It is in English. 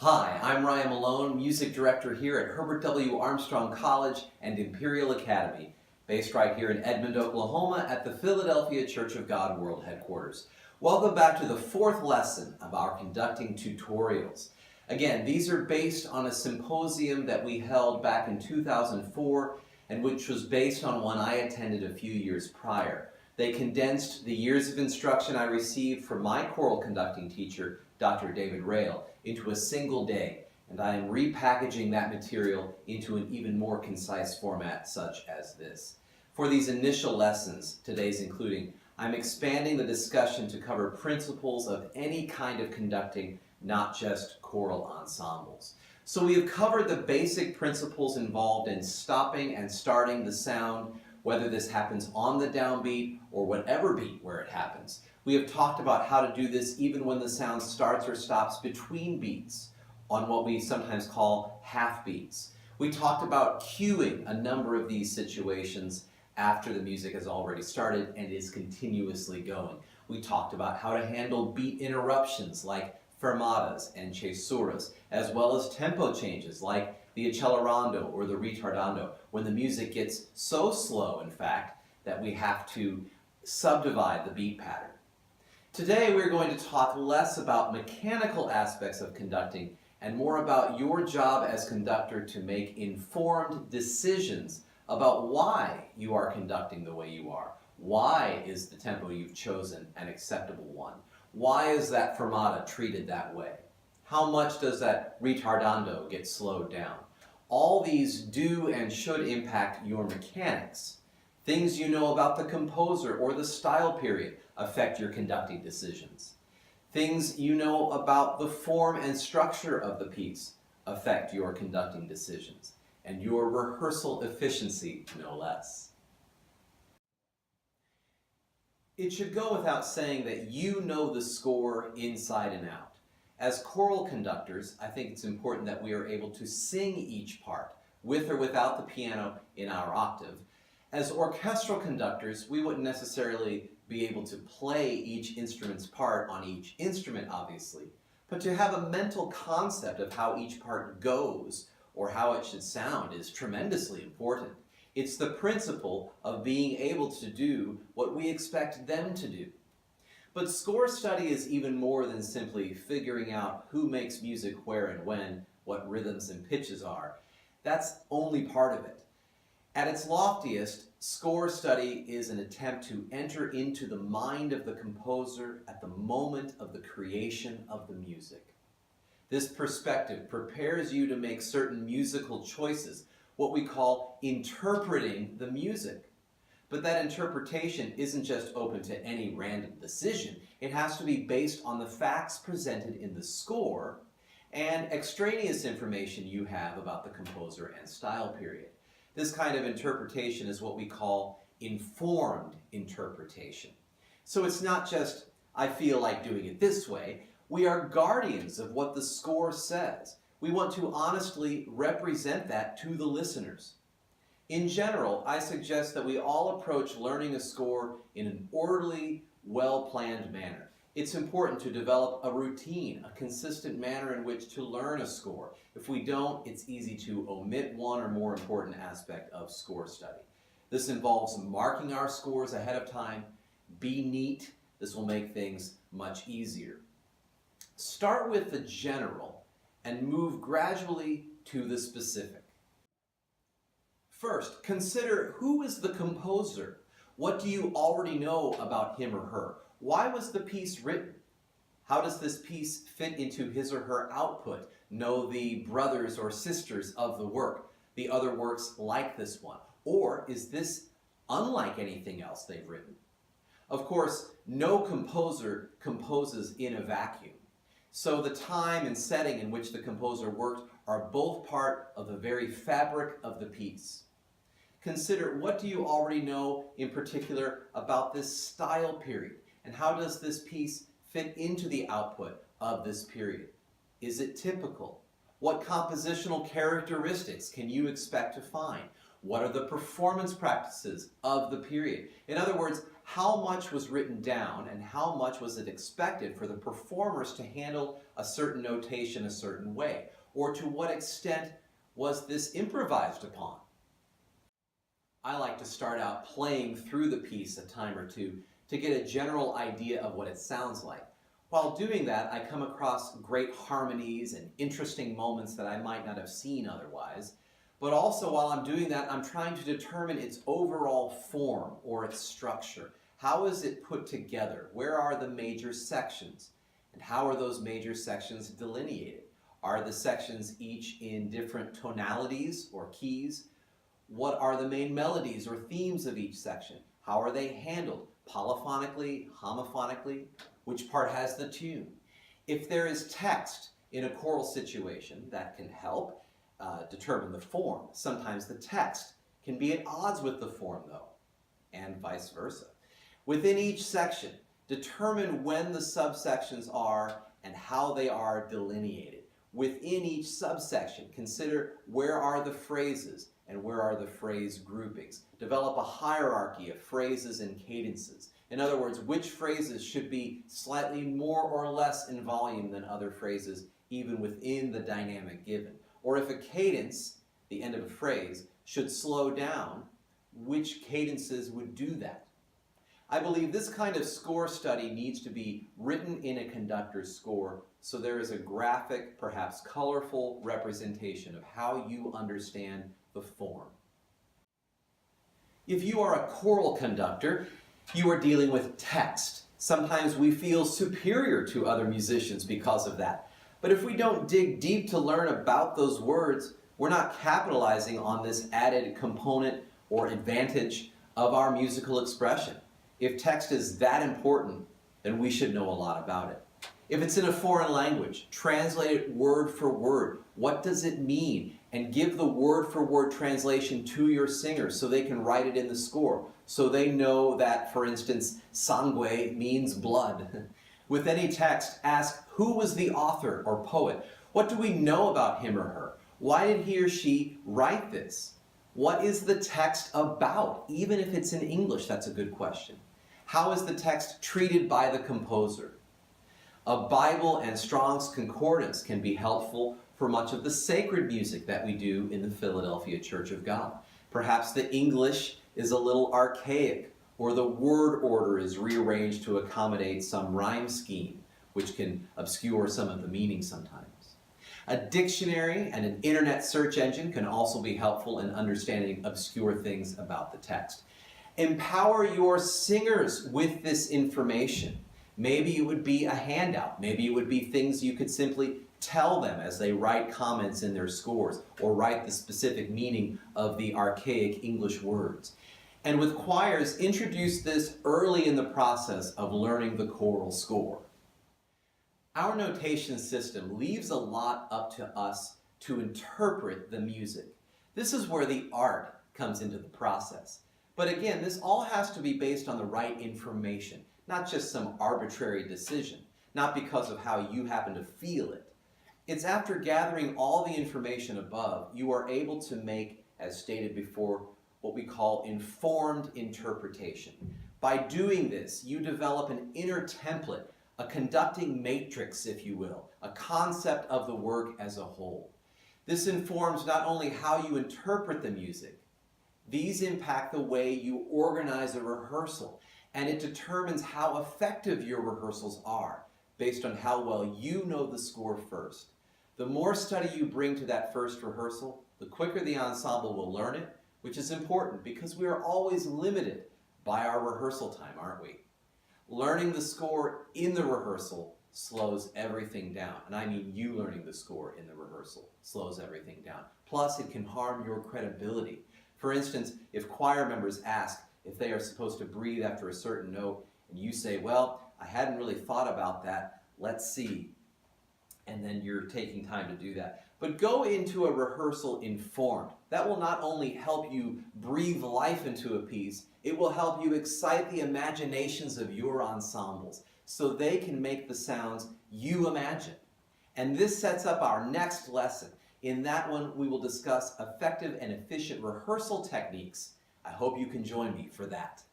Hi, I'm Ryan Malone, music director here at Herbert W. Armstrong College and Imperial Academy, based right here in Edmond, Oklahoma at the Philadelphia Church of God World Headquarters. Welcome back to the fourth lesson of our conducting tutorials. Again, these are based on a symposium that we held back in 2004 and which was based on one I attended a few years prior. They condensed the years of instruction I received from my choral conducting teacher, Dr. David Rail, into a single day, and I am repackaging that material into an even more concise format such as this. For these initial lessons, today's including, I'm expanding the discussion to cover principles of any kind of conducting, not just choral ensembles. So we have covered the basic principles involved in stopping and starting the sound, whether this happens on the downbeat or whatever beat where it happens. We have talked about how to do this even when the sound starts or stops between beats on what we sometimes call half beats. We talked about cueing a number of these situations after the music has already started and is continuously going. We talked about how to handle beat interruptions like fermatas and cesuras, as well as tempo changes like the accelerando or the ritardando, when the music gets so slow, in fact, that we have to subdivide the beat pattern. Today we're going to talk less about mechanical aspects of conducting and more about your job as conductor to make informed decisions about why you are conducting the way you are. Why is the tempo you've chosen an acceptable one? Why is that fermata treated that way? How much does that ritardando get slowed down? All these do and should impact your mechanics. Things you know about the composer or the style period affect your conducting decisions. Things you know about the form and structure of the piece affect your conducting decisions, and your rehearsal efficiency no less. It should go without saying that you know the score inside and out. As choral conductors, I think it's important that we are able to sing each part, with or without the piano in our octave. As orchestral conductors, we wouldn't necessarily be able to play each instrument's part on each instrument, obviously, but to have a mental concept of how each part goes or how it should sound is tremendously important. It's the principle of being able to do what we expect them to do. But score study is even more than simply figuring out who makes music where and when, what rhythms and pitches are. That's only part of it. At its loftiest, score study is an attempt to enter into the mind of the composer at the moment of the creation of the music. This perspective prepares you to make certain musical choices, what we call interpreting the music. But that interpretation isn't just open to any random decision. It has to be based on the facts presented in the score and extraneous information you have about the composer and style period. This kind of interpretation is what we call informed interpretation. So it's not just, I feel like doing it this way. We are guardians of what the score says. We want to honestly represent that to the listeners. In general, I suggest that we all approach learning a score in an orderly, well-planned manner. It's important to develop a routine, a consistent manner in which to learn a score. If we don't, it's easy to omit one or more important aspect of score study. This involves marking our scores ahead of time. Be neat. This will make things much easier. Start with the general and move gradually to the specific. First, consider who is the composer. What do you already know about him or her? Why was the piece written? How does this piece fit into his or her output? Know the brothers or sisters of the work, the other works like this one. Or is this unlike anything else they've written? Of course, no composer composes in a vacuum. So the time and setting in which the composer worked are both part of the very fabric of the piece. Consider, what do you already know in particular about this style period? And how does this piece fit into the output of this period? Is it typical? What compositional characteristics can you expect to find? What are the performance practices of the period? In other words, How much was written down and how much was it expected for the performers to handle a certain notation a certain way? Or to what extent was this improvised upon? I like to start out playing through the piece a time or two to get a general idea of what it sounds like. While doing that, I come across great harmonies and interesting moments that I might not have seen otherwise. But also while I'm doing that, I'm trying to determine its overall form or its structure. How is it put together? Where are the major sections? And how are those major sections delineated? Are the sections each in different tonalities or keys? What are the main melodies or themes of each section? How are they handled? Polyphonically, homophonically? Which part has the tune? If there is text in a choral situation, that can help determine the form. Sometimes the text can be at odds with the form, though, and vice versa. Within each section, determine when the subsections are and how they are delineated. Within each subsection, consider where are the phrases and where are the phrase groupings. Develop a hierarchy of phrases and cadences. In other words, which phrases should be slightly more or less in volume than other phrases, even within the dynamic given. Or if a cadence, the end of a phrase, should slow down, which cadences would do that? I believe this kind of score study needs to be written in a conductor's score so there is a graphic, perhaps colorful representation of how you understand the form. If you are a choral conductor, you are dealing with text. Sometimes we feel superior to other musicians because of that. But if we don't dig deep to learn about those words, we're not capitalizing on this added component or advantage of our musical expression. If text is that important, then we should know a lot about it. If it's in a foreign language, translate it word for word. What does it mean? And give the word for word translation to your singers so they can write it in the score. So they know that, for instance, sangue means blood. With any text, ask who was the author or poet? What do we know about him or her? Why did he or she write this? What is the text about? Even if it's in English, that's a good question. How is the text treated by the composer? A Bible and Strong's Concordance can be helpful for much of the sacred music that we do in the Philadelphia Church of God. Perhaps the English is a little archaic, or the word order is rearranged to accommodate some rhyme scheme, which can obscure some of the meaning sometimes. A dictionary and an internet search engine can also be helpful in understanding obscure things about the text. Empower your singers with this information. Maybe it would be a handout. Maybe it would be things you could simply tell them as they write comments in their scores or write the specific meaning of the archaic English words. And with choirs, introduce this early in the process of learning the choral score. Our notation system leaves a lot up to us to interpret the music. This is where the art comes into the process. But again, this all has to be based on the right information, not just some arbitrary decision, not because of how you happen to feel it. It's after gathering all the information above, you are able to make, as stated before, what we call informed interpretation. By doing this, you develop an inner template, a conducting matrix, if you will, a concept of the work as a whole. This informs not only how you interpret the music, these impact the way you organize a rehearsal, and it determines how effective your rehearsals are based on how well you know the score first. The more study you bring to that first rehearsal, the quicker the ensemble will learn it, which is important because we are always limited by our rehearsal time, aren't we? Learning the score in the rehearsal slows everything down. And I mean you learning the score in the rehearsal slows everything down. Plus, it can harm your credibility. For instance, if choir members ask if they are supposed to breathe after a certain note, and you say, well, I hadn't really thought about that, let's see. And then you're taking time to do that. But go into a rehearsal informed. That will not only help you breathe life into a piece, it will help you excite the imaginations of your ensembles so they can make the sounds you imagine. And this sets up our next lesson. In that one, we will discuss effective and efficient rehearsal techniques. I hope you can join me for that.